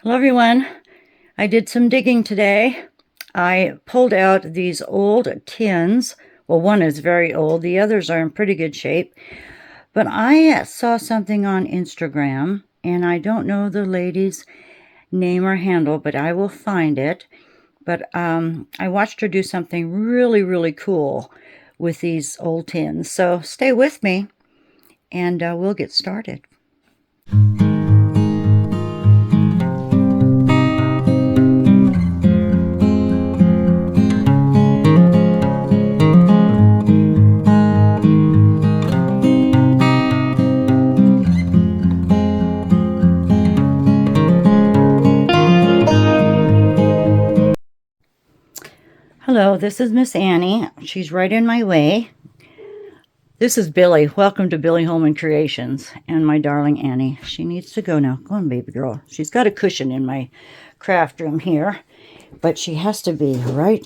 Hello everyone. I did some digging today. I pulled out these old tins. Well, one is very old. The others are in pretty good shape. But I saw something on Instagram, and I don't know the lady's name or handle, but I will find it. But I watched her do something really, really cool with these old tins. So stay with me, and we'll get started. Hello, this is Miss Annie. She's right in my way. This is Billie. Welcome to Billie Holman Creations. And my darling Annie. She needs to go now. Go on, baby girl. She's got a cushion in my craft room here. But she has to be right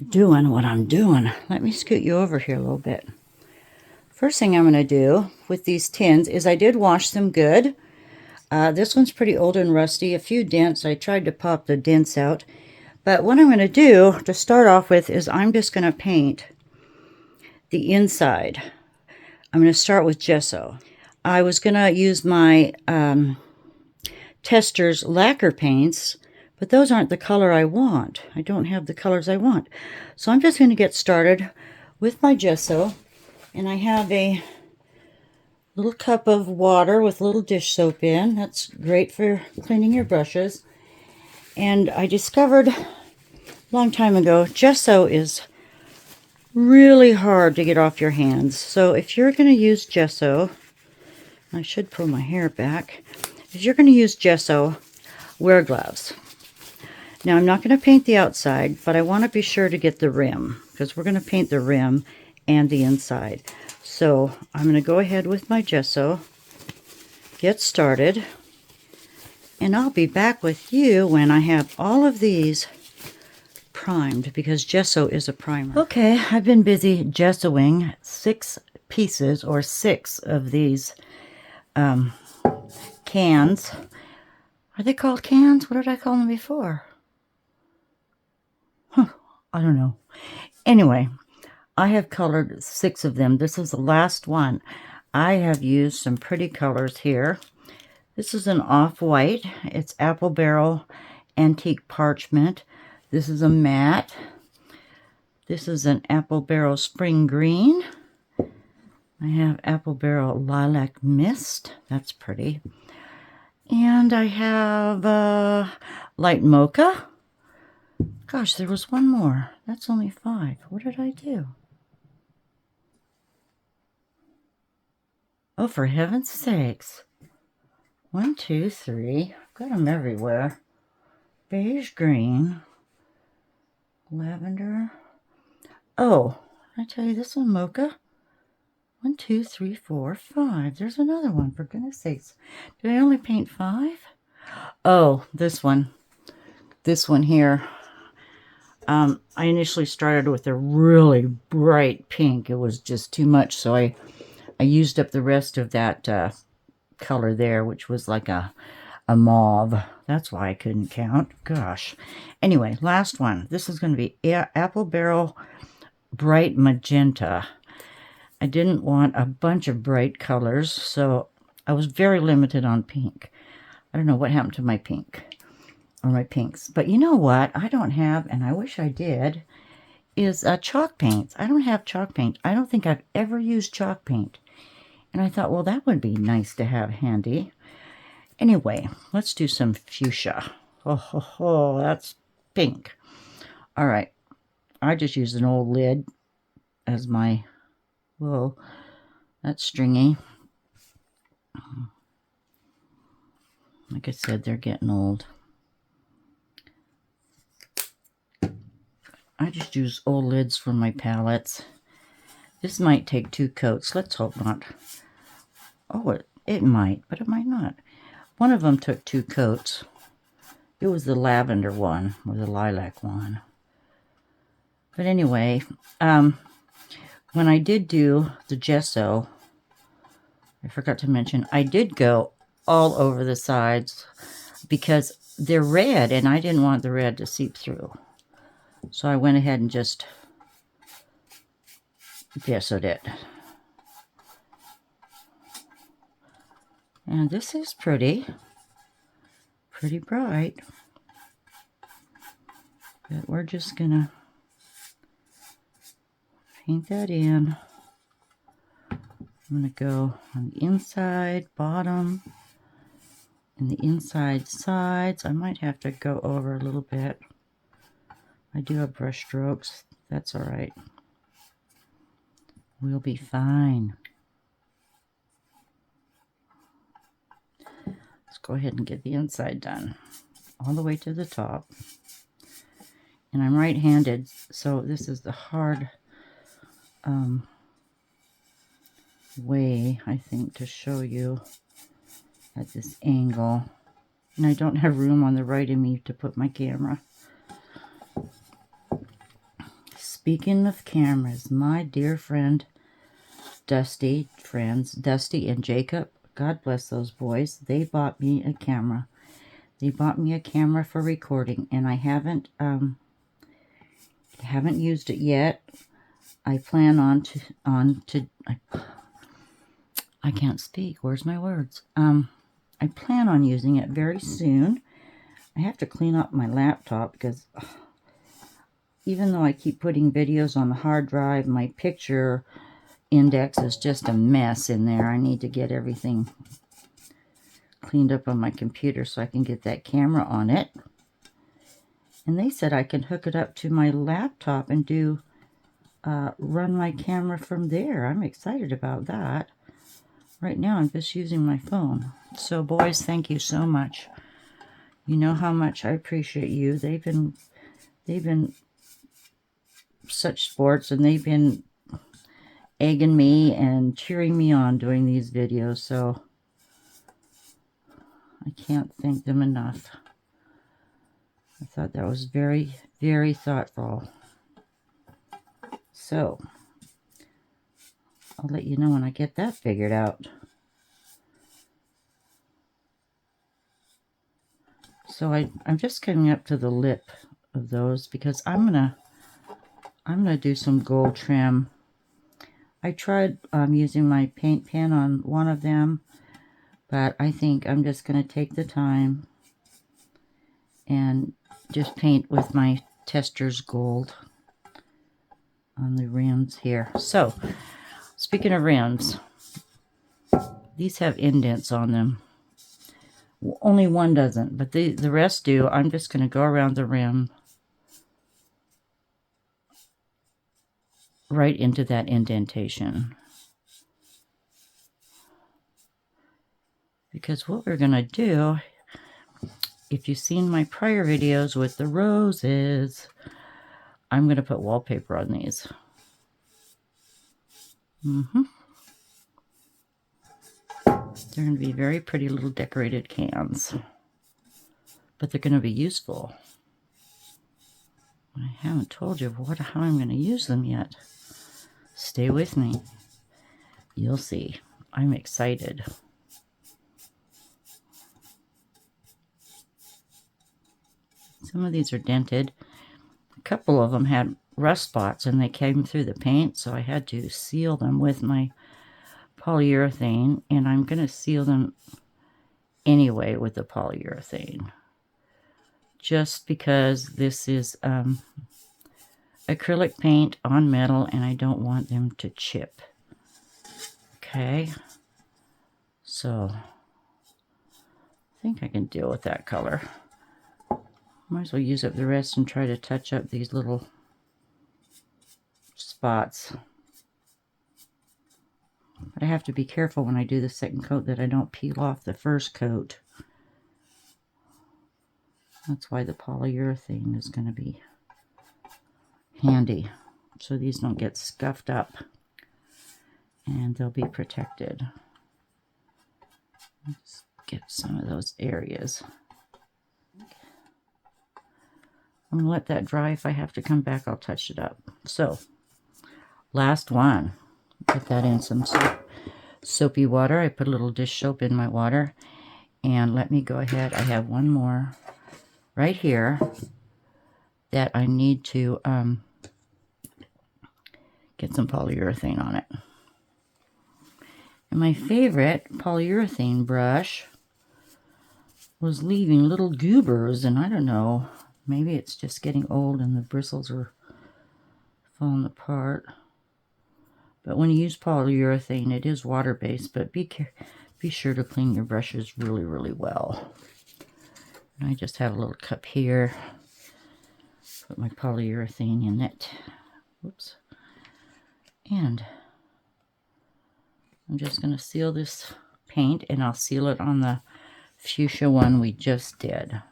doing what I'm doing. Let me scoot you over here a little bit. First thing I'm going to do with these tins is I did wash them good. This one's pretty old and rusty. A few dents. I tried to pop the dents out. But what I'm going to do to start off with is I'm just going to paint the inside. I'm going to start with gesso. I was going to use my Testors lacquer paints, but those aren't the color I want. I don't have the colors I want. So I'm just going to get started with my gesso. And I have a little cup of water with a little dish soap in. That's great for cleaning your brushes. And I discovered a long time ago, gesso is really hard to get off your hands. So if you're going to use gesso, I should pull my hair back. If you're going to use gesso, wear gloves. Now I'm not going to paint the outside, but I want to be sure to get the rim, because we're going to paint the rim and the inside. So I'm going to go ahead with my gesso, get started, and I'll be back with you when I have all of these primed, because gesso is a primer. Okay, I've been busy gessoing 6 pieces, or 6 of these cans. Are they called cans? What did I call them before? I don't know. Anyway, I have colored 6 of them. This is the last one. I have used some pretty colors here. This is an off-white. It's apple barrel antique parchment. This is a matte. This is an apple barrel spring green. I have apple barrel lilac mist. That's pretty. And I have light mocha. Gosh, there was one more. That's only 5. What did I do? Oh, for heaven's sakes. 1, 2, 3. I've got them everywhere. Beige green. Lavender. Oh, I tell you, this one mocha. 1, 2, 3, 4, 5. There's another one, for goodness sakes. Did I only paint 5? Oh, this one. This one here. I initially started with a really bright pink. It was just too much, so I used up the rest of that color there, which was like a mauve. That's why I couldn't count. Gosh. Anyway, last one. This is going to be apple barrel bright magenta. I didn't want a bunch of bright colors, so I was very limited on pink. I don't know what happened to my pink. Or my pinks. But you know what I don't have, and I wish I did, is chalk paints. I don't have chalk paint. I don't think I've ever used chalk paint. And I thought, well, that would be nice to have handy. Anyway, let's do some fuchsia. Oh, that's pink. All right. I just used an old lid as my, whoa, that's stringy. Like I said, they're getting old. I just use old lids for my palettes. This might take 2 coats. Let's hope not. Oh, it might, but it might not. One of them took 2 coats. It was the lavender one, or the lilac one. But anyway, when I did do the gesso, I forgot to mention, I did go all over the sides because they're red and I didn't want the red to seep through. So I went ahead and just gessoed it. And this is pretty bright. But we're just gonna paint that in. I'm gonna go on the inside, bottom, and the inside sides. I might have to go over a little bit. I do have brush strokes. That's all right. We'll be fine. Let's go ahead and get the inside done all the way to the top. And I'm right-handed, so this is the hard way, I think, to show you at this angle. And I don't have room on the right of me to put my camera. Speaking of cameras, my dear friend Dusty, Dusty and Jacob, God bless those boys, they bought me a camera. They bought me a camera for recording, and I haven't used it yet. I plan I can't speak. Where's my words? I plan on using it very soon. I have to clean up my laptop because even though I keep putting videos on the hard drive, my picture index is just a mess in there. I need to get everything cleaned up on my computer so I can get that camera on it. And they said I can hook it up to my laptop and run my camera from there. I'm excited about that. Right now I'm just using my phone. So boys, thank you so much. You know how much I appreciate you. They've been such sports, and they've been egging me and cheering me on doing these videos, so I can't thank them enough. I thought that was very, very thoughtful. So I'll let you know when I get that figured out. So I'm just coming up to the lip of those because I'm gonna do some gold trim. I tried using my paint pen on one of them, but I think I'm just gonna take the time and just paint with my Tester's Gold on the rims here. So, speaking of rims, these have indents on them. Only one doesn't, but the rest do. I'm just going to go around the rim right into that indentation. Because what we're going to do, if you've seen my prior videos with the roses, I'm going to put wallpaper on these. They're going to be very pretty little decorated cans. But they're going to be useful. I haven't told you how I'm going to use them yet. Stay with me. You'll see. I'm excited. Some of these are dented. A couple of them had rust spots and they came through the paint, so I had to seal them with my polyurethane, and I'm going to seal them anyway with the polyurethane. Just because this is acrylic paint on metal and I don't want them to chip. Okay. So, I think I can deal with that color. Might as well use up the rest and try to touch up these little spots. But I have to be careful when I do the second coat that I don't peel off the first coat. That's why the polyurethane is going to be handy. So these don't get scuffed up. And they'll be protected. Let's get some of those areas. I'm going to let that dry. If I have to come back, I'll touch it up. So, last one. Put that in some soapy water. I put a little dish soap in my water. And let me go ahead. I have one more right here that I need to get some polyurethane on it. And my favorite polyurethane brush was leaving little goobers, and I don't know, maybe it's just getting old and the bristles are falling apart. But when you use polyurethane, it is water-based, but be sure to clean your brushes really, really well. And I just have a little cup here. Put my polyurethane in it. Whoops. And I'm just going to seal this paint, and I'll seal it on the fuchsia one we just did.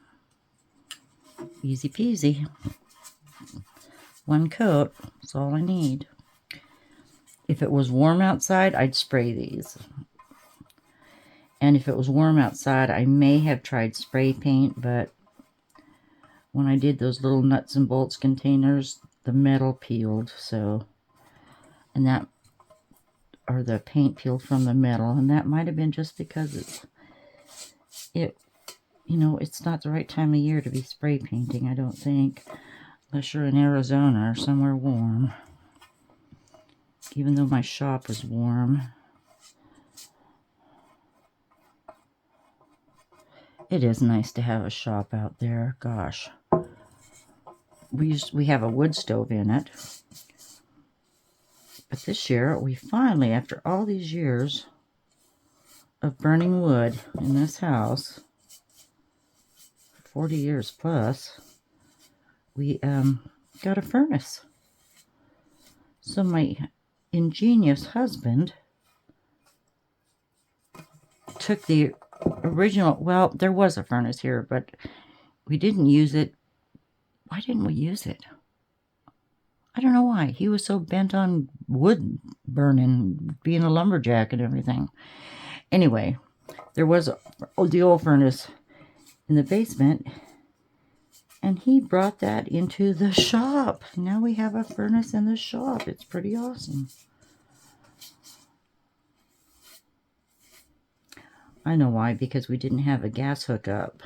Easy peasy. One coat, that's all I need. If it was warm outside, I'd spray these. And if it was warm outside, I may have tried spray paint, but when I did those little nuts and bolts containers, the metal peeled, so, and that, or the paint peeled from the metal, and that might have been just because you know, it's not the right time of year to be spray painting, I don't think, unless you're in Arizona or somewhere warm. Even though my shop is warm. It is nice to have a shop out there. Gosh. We have a wood stove in it. But this year, we finally, after all these years of burning wood in this house, 40 years plus, we got a furnace. So my ingenious husband took the original, well, there was a furnace here, but we didn't use it. Why didn't we use it? I don't know why. He was so bent on wood burning, being a lumberjack and everything. Anyway, there was the old furnace in the basement, and he brought that into the shop. Now we have a furnace in the shop. It's pretty awesome. I know why, because we didn't have a gas hookup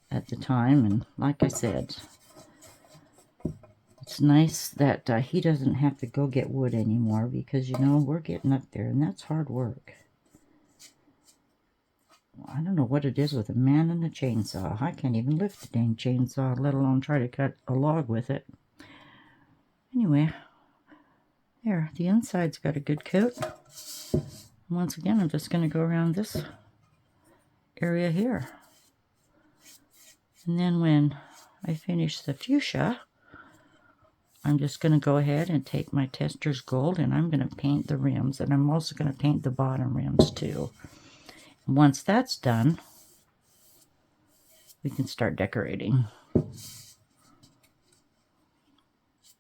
at the time, and like I said, it's nice that he doesn't have to go get wood anymore, because, you know, we're getting up there, and that's hard work. I don't know what it is with a man and a chainsaw. I can't even lift the dang chainsaw, let alone try to cut a log with it. Anyway, there, the inside's got a good coat. Once again, I'm just going to go around this area here. And then when I finish the fuchsia, I'm just going to go ahead and take my Tester's Gold, and I'm going to paint the rims. And I'm also going to paint the bottom rims too. And once that's done, we can start decorating.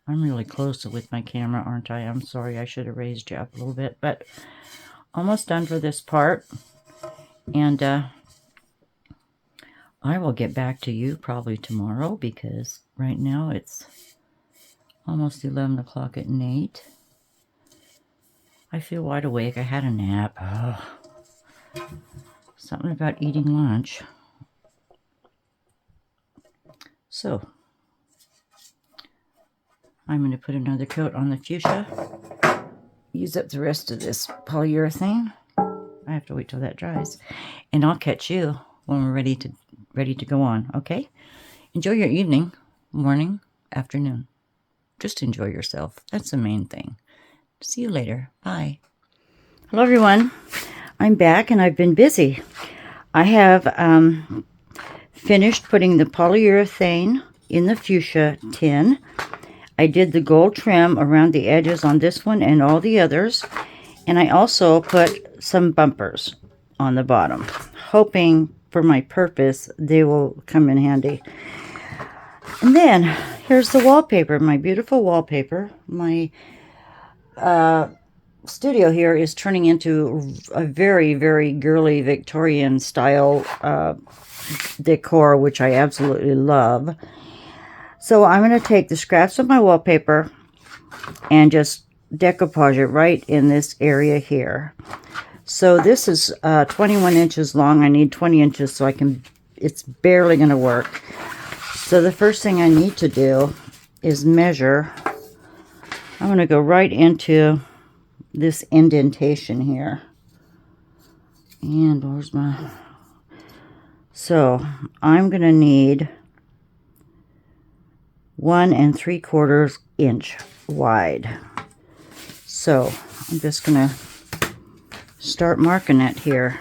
I'm really close with my camera, aren't I? I'm sorry, I should have raised you up a little bit, but almost done for this part, and I will get back to you probably tomorrow, because right now it's almost 11 o'clock at night. I feel wide awake. I had a nap. Oh, something about eating lunch. So I'm going to put another coat on the fuchsia. Use up the rest of this polyurethane. I have to wait till that dries, and I'll catch you when we're ready to go on. Okay? Enjoy your evening, morning, afternoon. Just enjoy yourself. That's the main thing. See you later. Bye. Hello, everyone. I'm back, and I've been busy. I have finished putting the polyurethane in the fuchsia tin. I did the gold trim around the edges on this one and all the others. And I also put some bumpers on the bottom, hoping for my purpose they will come in handy. And then here's the wallpaper, my beautiful wallpaper. My studio here is turning into a very, very girly Victorian style decor, which I absolutely love. So I'm going to take the scraps of my wallpaper and just decoupage it right in this area here. So this is 21 inches long. I need 20 inches so I can, it's barely going to work. So the first thing I need to do is measure. I'm going to go right into this indentation here. And where's my... So I'm going to need 1 3/4 inch wide. So I'm just going to start marking it here.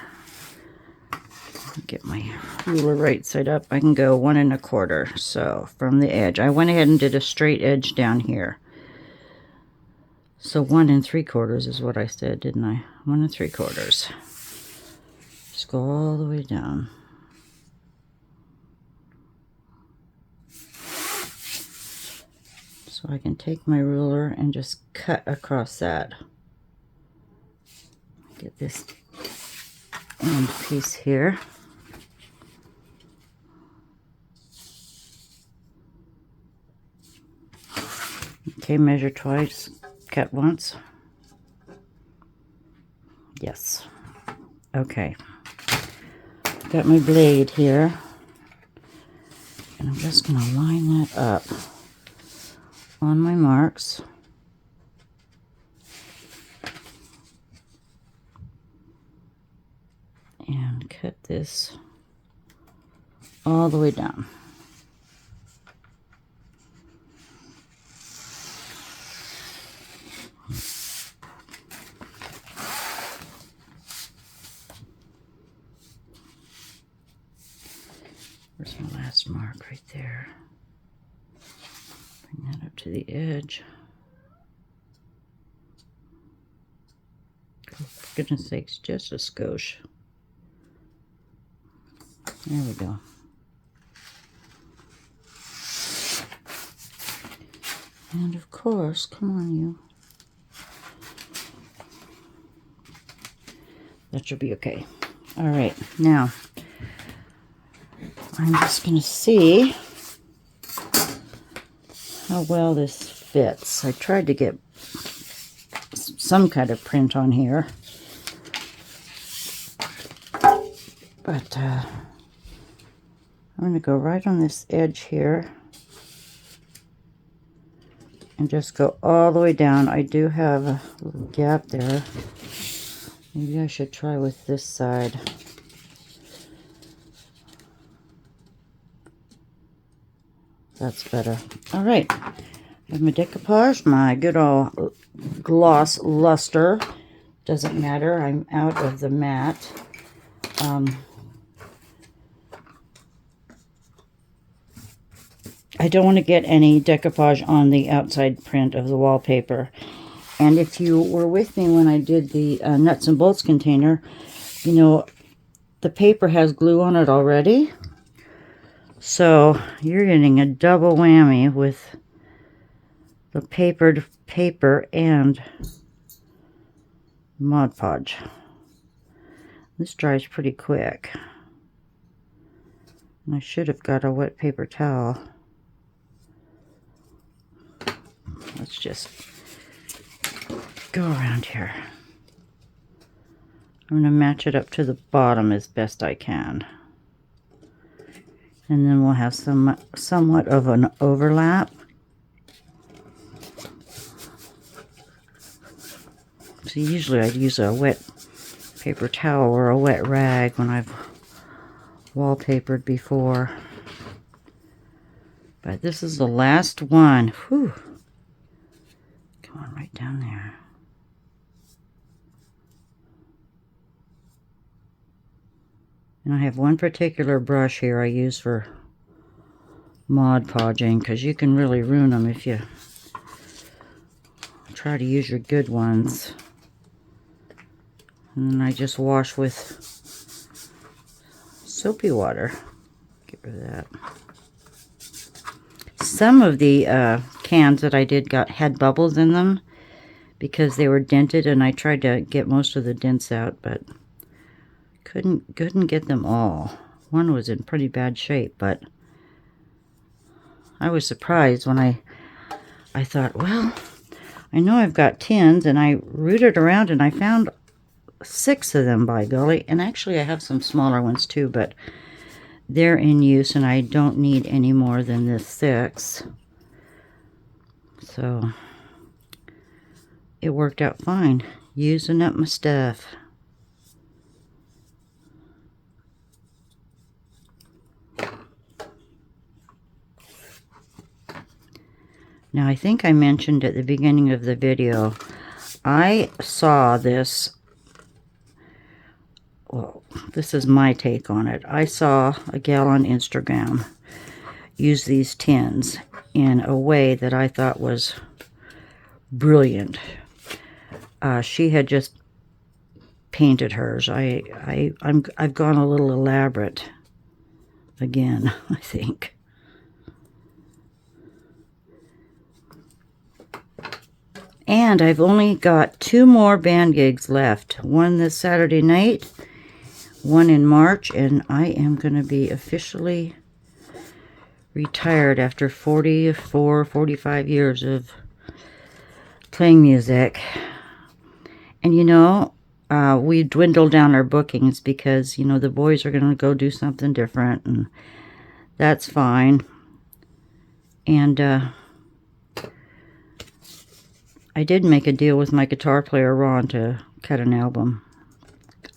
Get my ruler right side up. I can go 1 1/4. So from the edge, I went ahead and did a straight edge down here. So 1 3/4 is what I said, didn't I? 1 3/4. Just go all the way down. So I can take my ruler and just cut across that. Get this end piece here. Okay, measure twice, cut once. Yes. Okay. Got my blade here. And I'm just going to line that up on my marks. And cut this all the way down. Where's my last mark? Right there. Bring that up to the edge. Oh, for goodness sakes, just a skosh. There we go. And of course, come on you. That should be okay. All right, now I'm just going to see how well this fits. I tried to get some kind of print on here, but I'm going to go right on this edge here and just go all the way down. I do have a little gap there. Maybe I should try with this side. That's better. All right. I have my decoupage, my good old gloss luster. Doesn't matter. I'm out of the matte. I don't want to get any decoupage on the outside print of the wallpaper. And if you were with me when I did the nuts and bolts container, you know, the paper has glue on it already. So you're getting a double whammy with the papered paper and Mod Podge. This dries pretty quick. And I should have got a wet paper towel. Let's just go around here. I'm going to match it up to the bottom as best I can. And then we'll have somewhat of an overlap. So usually I'd use a wet paper towel or a wet rag when I've wallpapered before. But this is the last one. Whew. Come on, right down there. And I have one particular brush here I use for Mod Podging, because you can really ruin them if you try to use your good ones. And then I just wash with soapy water. Get rid of that. Some of the cans that I did had bubbles in them because they were dented, and I tried to get most of the dents out, but couldn't get them all. One was in pretty bad shape, but I was surprised when I thought, well, I know I've got tins, and I rooted around and I found 6 of them by Billie. And actually I have some smaller ones too, but they're in use and I don't need any more than this 6. So it worked out fine. Using up my stuff. Now I think I mentioned at the beginning of the video, I saw this, well, this is my take on it. I saw a gal on Instagram use these tins in a way that I thought was brilliant. She had just painted hers. I've gone a little elaborate again, I think. And I've only got 2 more band gigs left. One this Saturday night, one in March, and I am going to be officially retired after 45 years of playing music. And you know, we dwindled down our bookings because, you know, the boys are going to go do something different, and that's fine. And I did make a deal with my guitar player Ron to cut an album.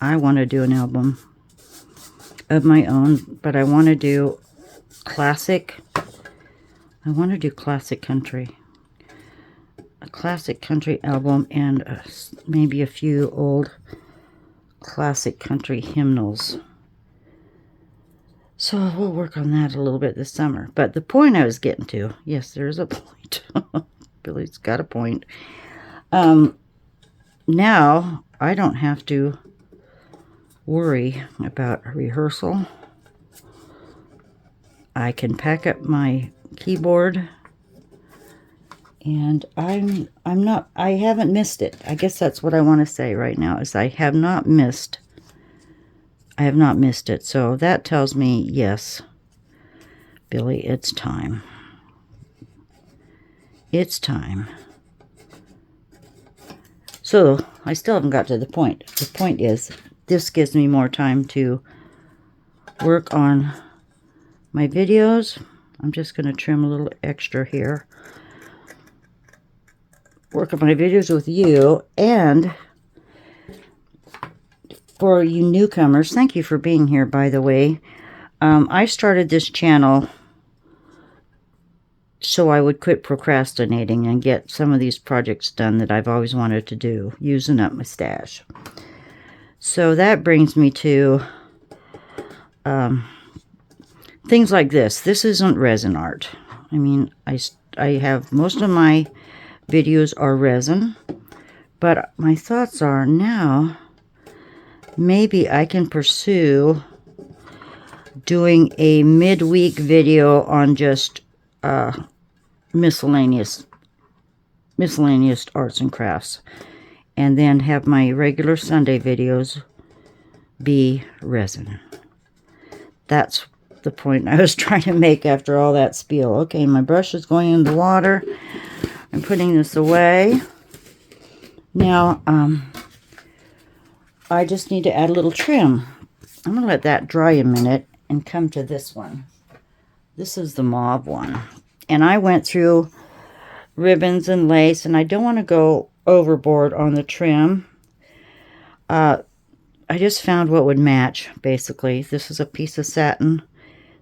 I want to do an album of my own, but I want to do classic. I want to do classic country. A classic country album and maybe a few old classic country hymnals. So we'll work on that a little bit this summer. But the point I was getting to, yes, there's a point. Billie's got a point. Now I don't have to worry about rehearsal. I can pack up my keyboard, and I haven't missed it. I guess that's what I want to say right now, is I have not missed it. So that tells me, yes, Billie, it's time. It's time. So, I still haven't got to the point. The point is, this gives me more time to work on my videos. I'm just going to trim a little extra here. Work on my videos with you. And for you newcomers, thank you for being here, by the way. I started this channel so I would quit procrastinating and get some of these projects done that I've always wanted to do, using up my stash. So that brings me to things like this. This isn't resin art. I mean, I have, most of my videos are resin, but my thoughts are now maybe I can pursue doing a midweek video on just miscellaneous arts and crafts, and then have my regular Sunday videos be resin. That's the point I was trying to make after all that spiel. Okay, my brush is going in the water. I'm putting this away. Now, I just need to add a little trim. I'm going to let that dry a minute and come to this one. This is the mauve one. And I went through ribbons and lace, and I don't want to go overboard on the trim. I just found what would match, basically. This is a piece of satin.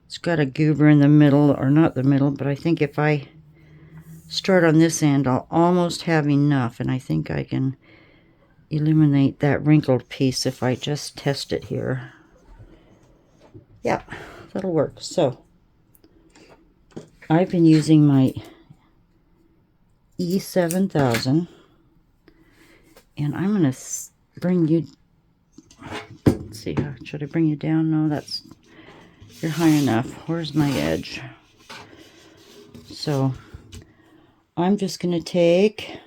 It's got a goober in the middle, or not the middle, but I think if I start on this end, I'll almost have enough, and I think I can eliminate that wrinkled piece if I just test it here. Yeah, that'll work. So, I've been using my E7000, and I'm going to bring you, let's see, should I bring you down? No, you're high enough. Where's my edge? So, I'm just going to take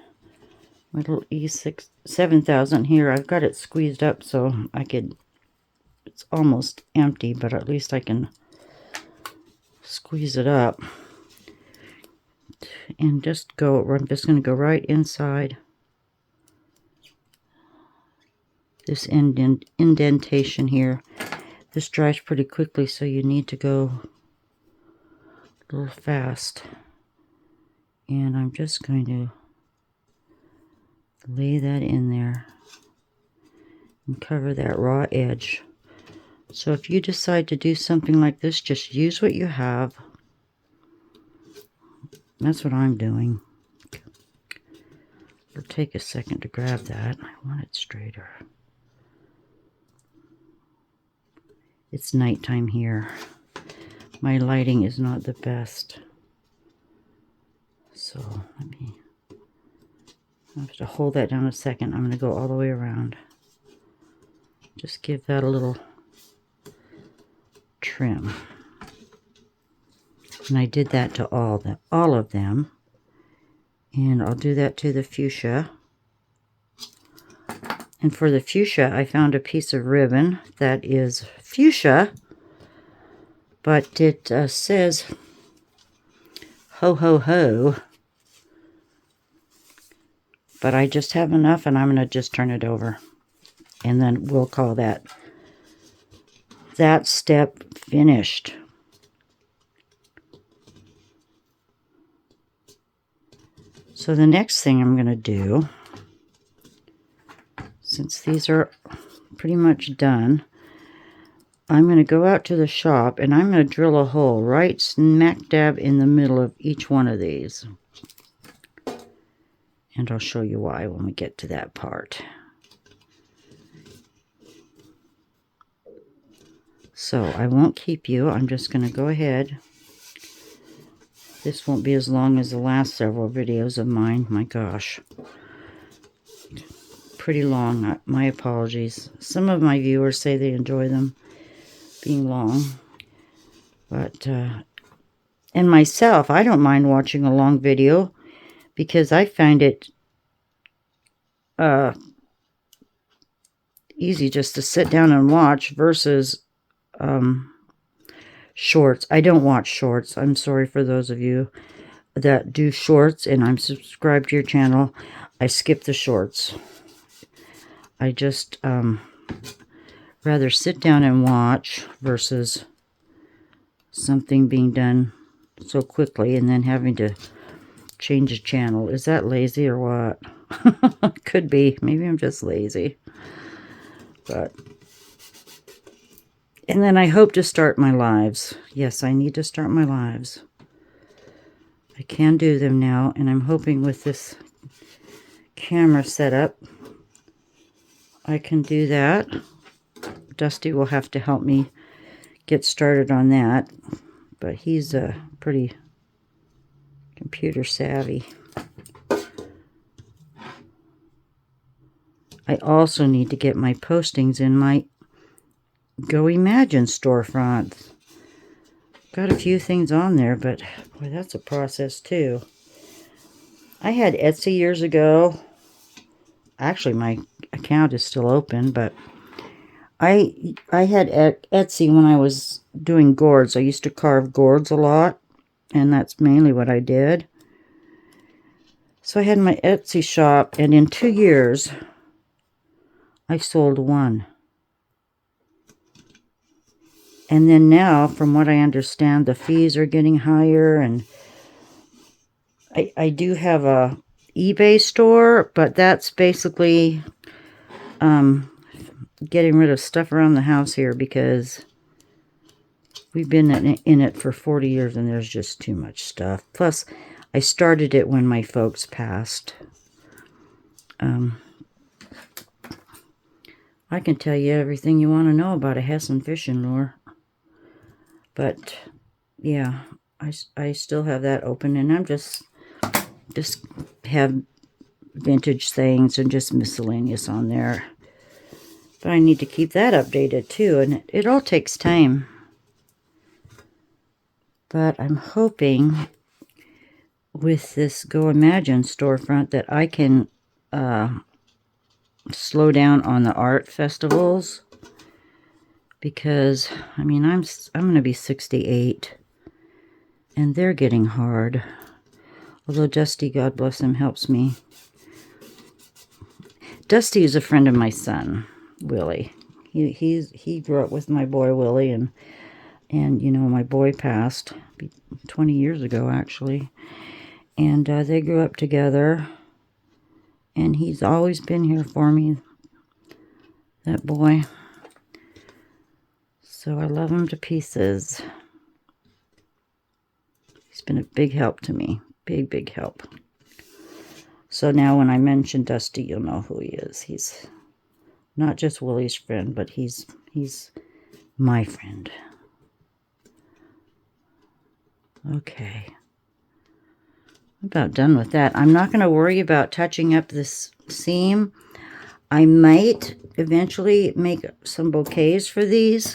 my little E7000 here. I've got it squeezed up so it's almost empty, but at least I can squeeze it up. And I'm just going to go right inside this indentation here. This dries pretty quickly, so you need to go a little fast. And I'm just going to lay that in there and cover that raw edge. So if you decide to do something like this, just use what you have. That's what I'm doing. It'll take a second to grab that. I want it straighter. It's nighttime here. My lighting is not the best. So let me, I have to hold that down a second. I'm going to go all the way around. Just give that a little trim. And I did that to all of them. And I'll do that to the fuchsia. And for the fuchsia, I found a piece of ribbon that is fuchsia, but it says ho ho ho. But I just have enough, and I'm going to just turn it over. And then we'll call that step finished. So the next thing I'm going to do, since these are pretty much done, I'm going to go out to the shop and I'm going to drill a hole right smack dab in the middle of each one of these. And I'll show you why when we get to that part. So I won't keep you. I'm just going to go ahead. This won't be as long as the last several videos of mine. My gosh. Pretty long. My apologies. Some of my viewers say they enjoy them being long. But, and myself, I don't mind watching a long video because I find it easy just to sit down and watch versus shorts. I don't watch shorts. I'm sorry for those of you that do shorts and I'm subscribed to your channel. I skip the shorts. I just rather sit down and watch versus something being done so quickly and then having to change a channel. Is that lazy or what? Could be. Maybe I'm just lazy. But and then I hope to start my lives. Yes, I need to start my lives. I can do them now, and I'm hoping with this camera setup, I can do that. Dusty will have to help me get started on that, but he's pretty computer savvy. I also need to get my postings in my Go Imagine storefront. Got a few things on there, but boy, that's a process too. I had Etsy years ago. Actually, my account is still open, but I had Etsy when I was doing gourds. I used to carve gourds a lot, and that's mainly what I did. So I had my Etsy shop, and in 2 years, I sold one. And then now, from what I understand, the fees are getting higher, and I do have a eBay store, but that's basically getting rid of stuff around the house here because we've been in it for 40 years and there's just too much stuff. Plus, I started it when my folks passed. I can tell you everything you want to know about a Hessen fishing lure. But, yeah, I still have that open, and I'm just have vintage things and just miscellaneous on there. But I need to keep that updated, too, and it all takes time. But I'm hoping with this Go Imagine storefront that I can slow down on the art festivals. Because, I mean, I'm going to be 68, and they're getting hard. Although Dusty, God bless him, helps me. Dusty is a friend of my son. Willie. He grew up with my boy Willie, and you know, my boy passed 20 years ago actually, and they grew up together, and he's always been here for me, that boy. So I love him to pieces. He's been a big help to me, big help. So now when I mention Dusty, you'll know who he is. He's not just Willie's friend, but he's my friend. Okay. I'm about done with that. I'm not going to worry about touching up this seam. I might eventually make some bouquets for these,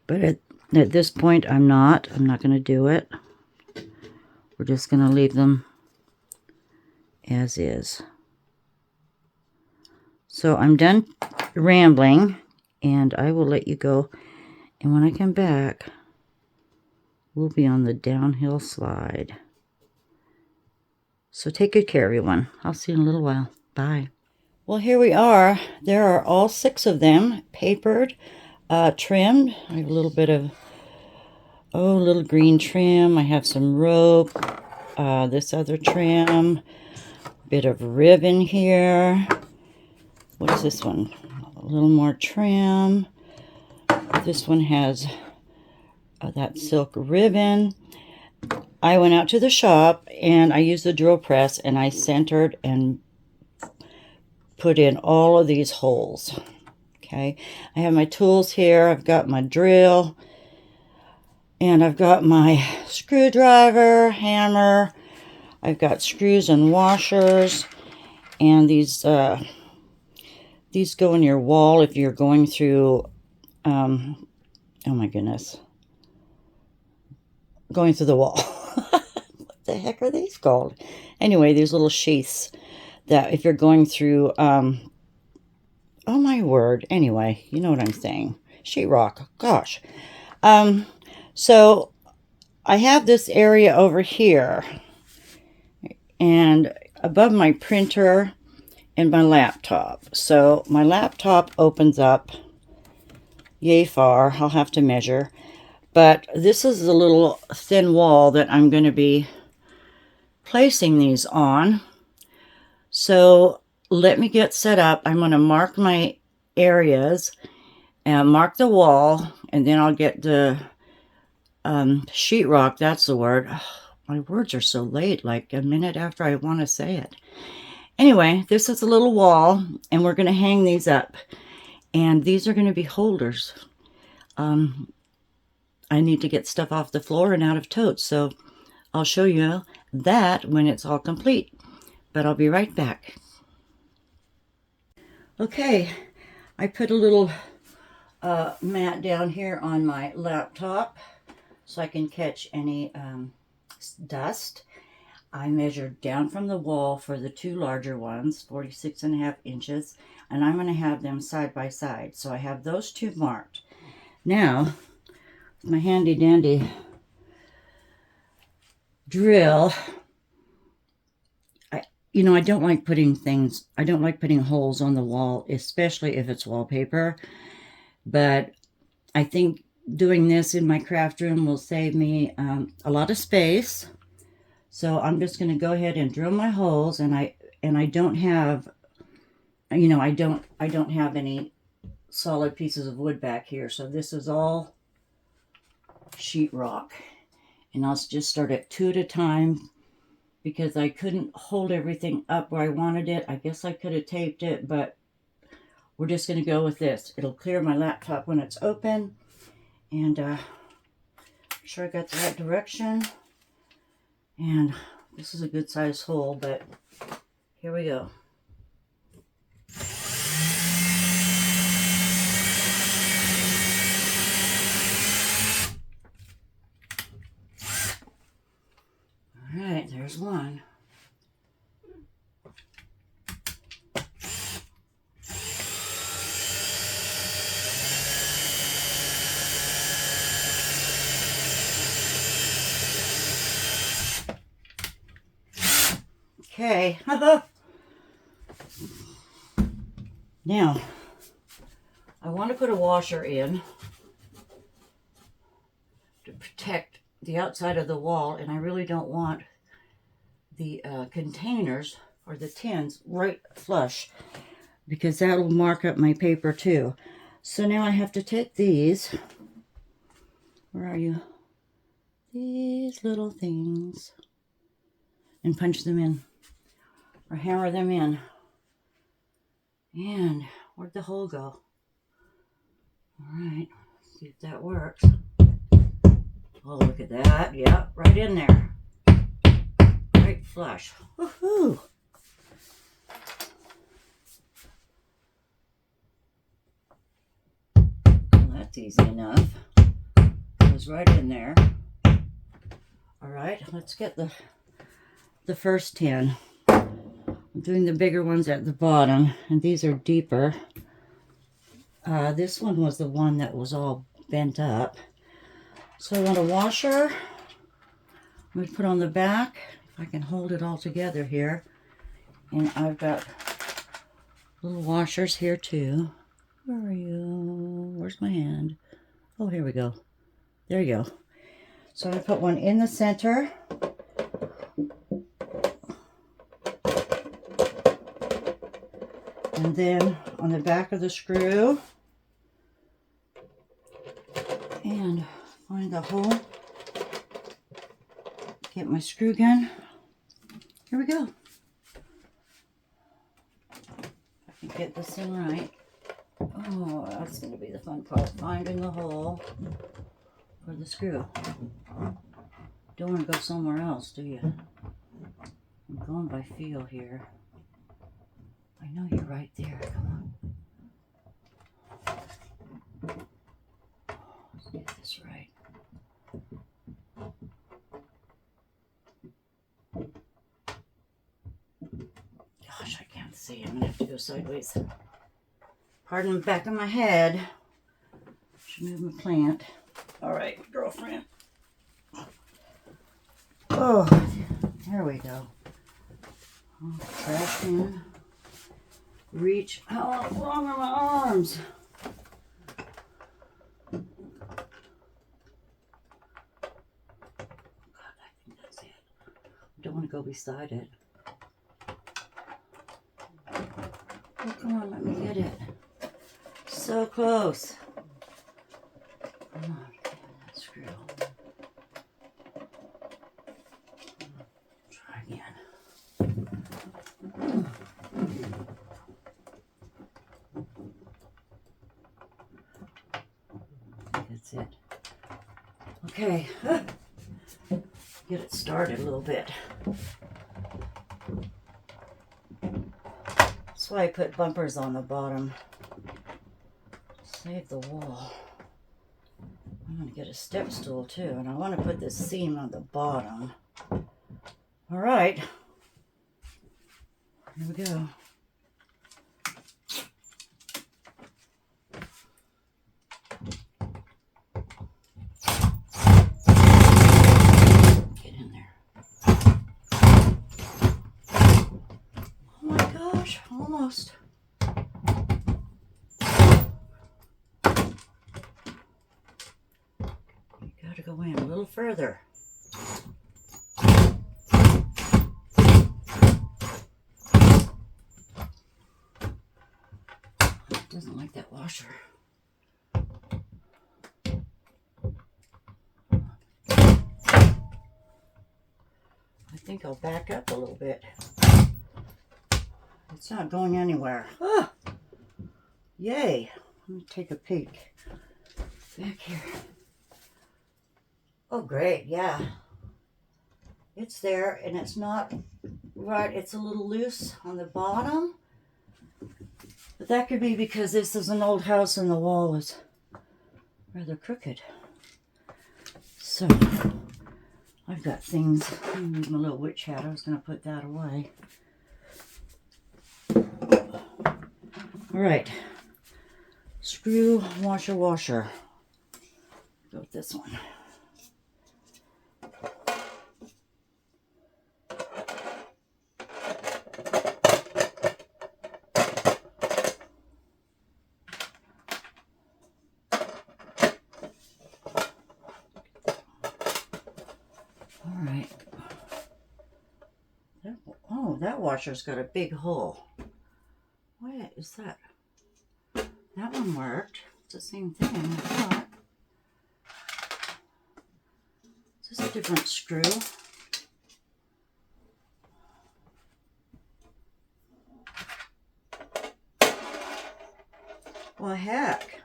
but at this point I'm not going to do it. We're just going to leave them as is. So I'm done rambling, and I will let you go. And when I come back, we'll be on the downhill slide. So take good care, everyone. I'll see you in a little while. Bye. Well, here we are. There are all 6 of them, papered, trimmed. I have a little bit of, little green trim. I have some rope, this other trim, bit of ribbon here. What is this one? A little more trim. This one has that silk ribbon. I went out to the shop and I used the drill press, and I centered and put in all of these holes. Okay, I have my tools here. I've got my drill, and I've got my screwdriver, hammer. I've got screws and washers, and these go in your wall if you're going through, oh my goodness, going through the wall. What the heck are these called? Anyway, these little sheaths that if you're going through, oh my word, anyway, you know what I'm saying, sheetrock, gosh. So I have this area over here, and above my printer and my laptop. So my laptop opens up yay far. I'll have to measure. But this is the little thin wall that I'm going to be placing these on. So let me get set up. I'm going to mark my areas and mark the wall, and then I'll get the sheetrock. That's the word. My words are so late, like a minute after I want to say it. Anyway, this is a little wall, and we're going to hang these up. And these are going to be holders. I need to get stuff off the floor and out of totes, so I'll show you that when it's all complete. But I'll be right back. Okay, I put a little mat down here on my laptop so I can catch any dust. I measured down from the wall for the 2 larger ones, 46.5 inches, and I'm going to have them side by side. So I have those 2 marked. Now, with my handy dandy drill, I don't like putting holes on the wall, especially if it's wallpaper. But I think doing this in my craft room will save me a lot of space. So I'm just going to go ahead and drill my holes, and I don't have, I don't have any solid pieces of wood back here. So this is all sheetrock, and I'll just start at 2 at a time because I couldn't hold everything up where I wanted it. I guess I could have taped it, but we're just going to go with this. It'll clear my laptop when it's open, and make sure I got the right direction. And this is a good size hole, but here we go. All right, there's one. Okay. Now, I want to put a washer in to protect the outside of the wall, and I really don't want the containers or the tins right flush, because that'll mark up my paper too. So now I have to take these, where are you? These little things, and punch them in, or hammer them in. And where'd the hole go? All right, see if that works. Oh, look at that. Yep, right in there. Right flush. Woohoo! Well, that's easy enough. Goes right in there. All right, let's get the first tin. I'm doing the bigger ones at the bottom, and these are deeper. This one was the one that was all bent up. So I want a washer. I'm going to put on the back, if I can hold it all together here. And I've got little washers here too. Where are you? Where's my hand? Oh, here we go. There you go. So I'm going to put one in the center. And then on the back of the screw. And find the hole. Get my screw gun. Here we go. I can get this thing right. Oh, that's going to be the fun part. Finding the hole for the screw. Don't want to go somewhere else, do you? I'm going by feel here. I know you're right there. Come on. Let's get this right. Gosh, I can't see. I'm going to have to go sideways. Pardon the back of my head. Should move my plant. All right, girlfriend. Oh, there we go. Oh, trash can. Reach. How long are my arms? God, I think that's it. I don't want to go beside it. Oh, come on, let me get it. So close. Come on, get in that screw. Try again. That's it. Okay. Get it started a little bit. That's why I put bumpers on the bottom. Save the wall. I'm going to get a step stool too, and I want to put this seam on the bottom. All right. Here we go. Get in there. Oh my gosh, almost. You gotta go in a little further. Doesn't like that washer. I think I'll back up a little bit. It's not going anywhere. Ah! Yay! Let me take a peek. Back here. Oh, great, yeah. It's there, and it's not right. It's a little loose on the bottom. But that could be because this is an old house and the wall is rather crooked. So, I've got things. I need my little witch hat. I was going to put that away. All right. Screw, washer, washer. Go with this one. that washer's got a big hole. What is that? That one worked. It's the same thing, I thought. Is this a different screw? Well, heck.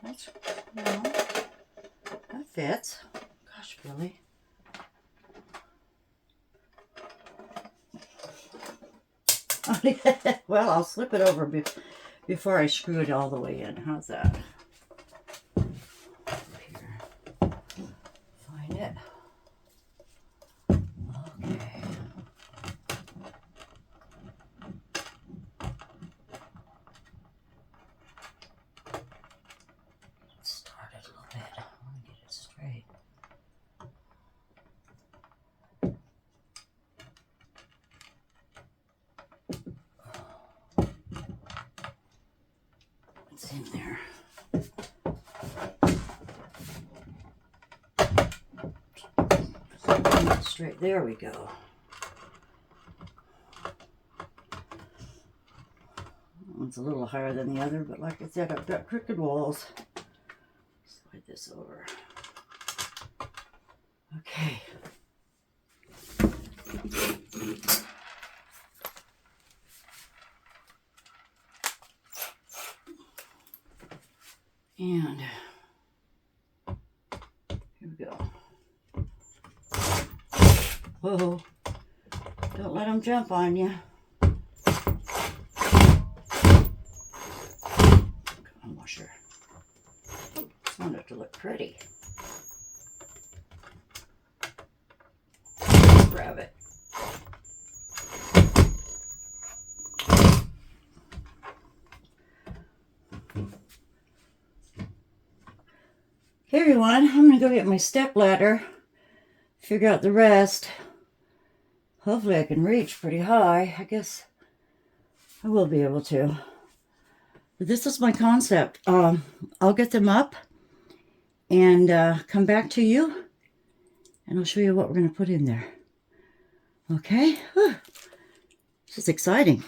That's, you know, that fits. Gosh, Billie. Well, I'll slip it over before I screw it all the way in. How's that? Here. Find it. Okay. Start it a little bit. I want to get it straight. It's in there. Straight. There we go. One's a little higher than the other, but like I said, I've got crooked walls. Slide this over. Okay. And here we go. Whoa. Don't let them jump on you. Come on, washer. Oh, just want it to look pretty. Grab it. Hey everyone, I'm going to go get my step ladder, figure out the rest. Hopefully I can reach pretty high. I guess I will be able to. But this is my concept. I'll get them up and come back to you, and I'll show you what we're going to put in there. Okay? Whew. This is exciting.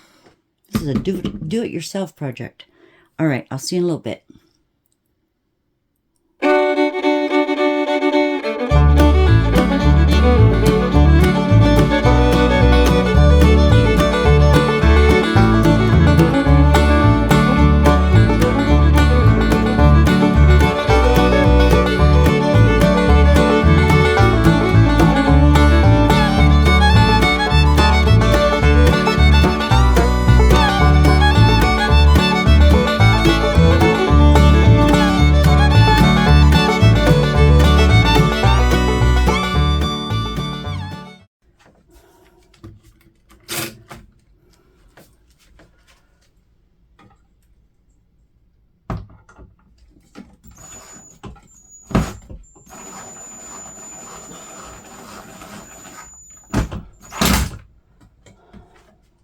This is a do-it-yourself project. All right, I'll see you in a little bit.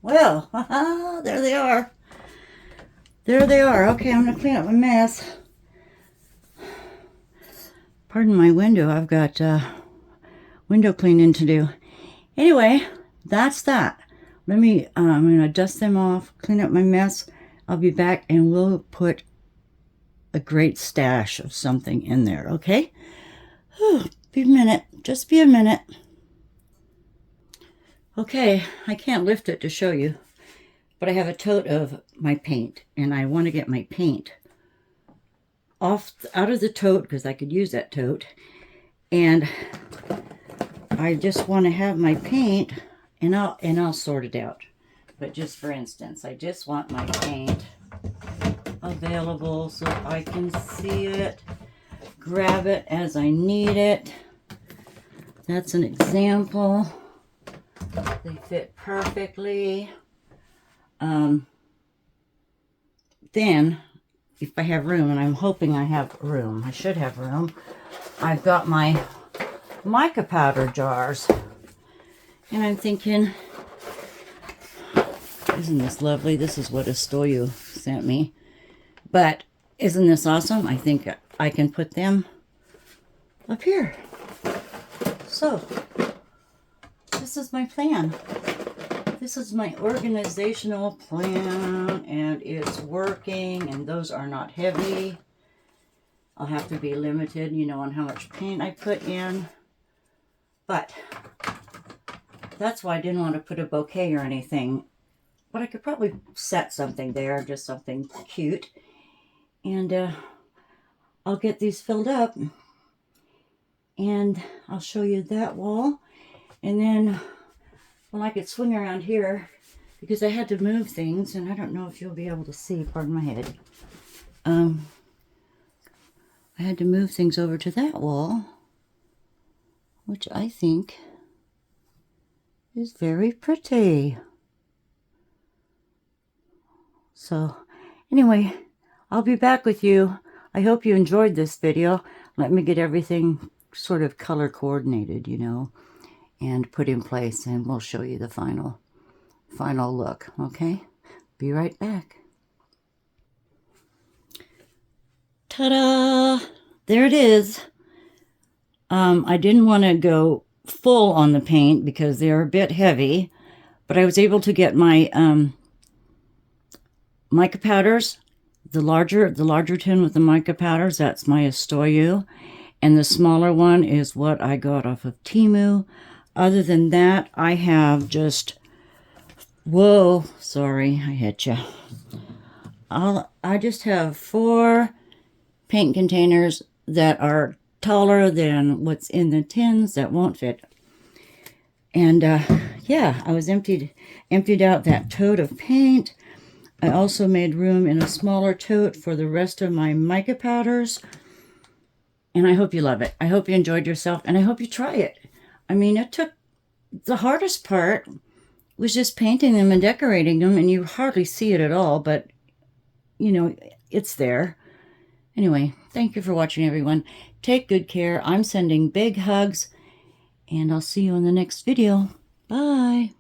Well, there they are. There they are. Okay, I'm going to clean up my mess. Pardon my window. I've got window cleaning to do. Anyway, that's that. I'm going to dust them off, clean up my mess. I'll be back and we'll put a great stash of something in there, okay? Whew, be a minute. Just be a minute. Okay, I can't lift it to show you, but I have a tote of my paint, and I want to get my paint out of the tote because I could use that tote, and I just want to have my paint, and I'll sort it out. But just for instance, I just want my paint available so I can see it, grab it as I need it. That's an example. They fit perfectly. Then, if I have room, and I'm hoping I have room, I should have room, I've got my mica powder jars. And I'm thinking, isn't this lovely? This is what Estoyo sent me. But isn't this awesome? I think I can put them up here. So, this is my plan. this is my organizational plan, and it's working, and those are not heavy. I'll have to be limited, you know, on how much paint I put in. But that's why I didn't want to put a bouquet or anything. But I could probably set something there, just something cute. And I'll get these filled up. And I'll show you that wall. And then, well, I could swing around here because I had to move things. And I don't know if you'll be able to see, pardon my head. I had to move things over to that wall, which I think is very pretty. So anyway, I'll be back with you. I hope you enjoyed this video. Let me get everything sort of color coordinated, you know, and put in place, and we'll show you the final look, okay? Be right back. Ta-da! There it is. I didn't want to go full on the paint because they're a bit heavy, but I was able to get my mica powders, the larger tin with the mica powders, that's my Estoyu, and the smaller one is what I got off of Temu. Other than that, I have just, whoa, sorry, I hit you. I just have 4 paint containers that are taller than what's in the tins that won't fit. And yeah, I was emptied out that tote of paint. I also made room in a smaller tote for the rest of my mica powders. And I hope you love it. I hope you enjoyed yourself, and I hope you try it. I mean, it took, the hardest part was just painting them and decorating them, and you hardly see it at all, but, you know, it's there. Anyway, thank you for watching, everyone. Take good care. I'm sending big hugs, and I'll see you in the next video. Bye.